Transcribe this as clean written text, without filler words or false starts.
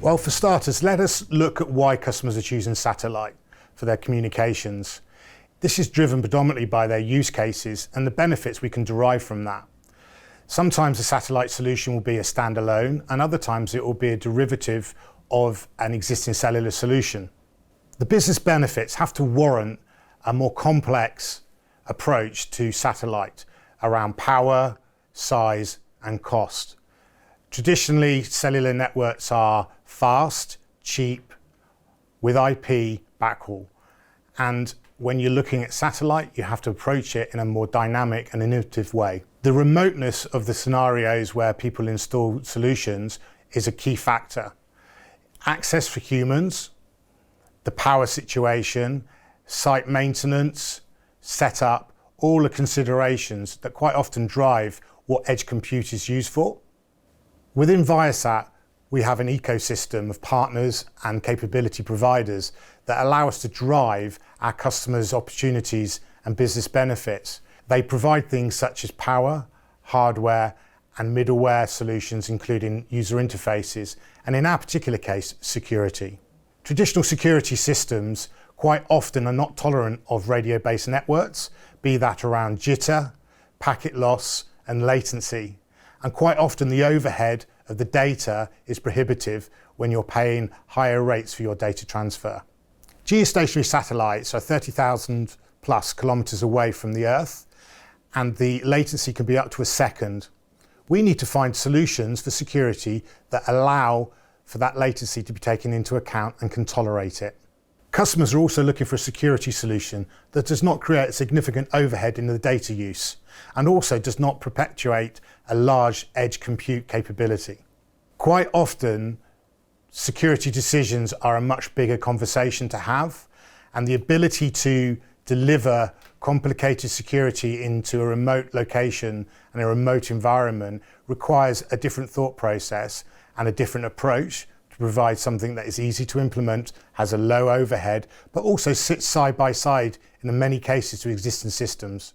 Well, for starters, let us look at why customers are choosing satellite for their communications. This is driven predominantly by their use cases and the benefits we can derive from that. Sometimes a satellite solution will be a standalone, and other times it will be a derivative of an existing cellular solution. The business benefits have to warrant a more complex approach to satellite around power, size, and cost. Traditionally, cellular networks are fast, cheap, with IP backhaul. And when you're looking at satellite, you have to approach it in a more dynamic and innovative way. The remoteness of the scenarios where people install solutions is a key factor. Access for humans, the power situation, site maintenance, setup, all are considerations that quite often drive what edge compute is used for. Within Viasat, we have an ecosystem of partners and capability providers that allow us to drive our customers' opportunities and business benefits. They provide things such as power, hardware, and middleware solutions, including user interfaces, and in our particular case, security. Traditional security systems quite often are not tolerant of radio-based networks, be that around jitter, packet loss, and latency. And quite often the overhead of the data is prohibitive when you're paying higher rates for your data transfer. Geostationary satellites are 30,000 plus kilometers away from the Earth, and the latency can be up to a second. We need to find solutions for security that allow for that latency to be taken into account and can tolerate it. Customers are also looking for a security solution that does not create significant overhead in the data use and also does not perpetuate a large edge compute capability. Quite often, security decisions are a much bigger conversation to have, and the ability to deliver complicated security into a remote location and a remote environment requires a different thought process and a different approach to provide something that is easy to implement, has a low overhead, but also sits side by side in many cases to existing systems.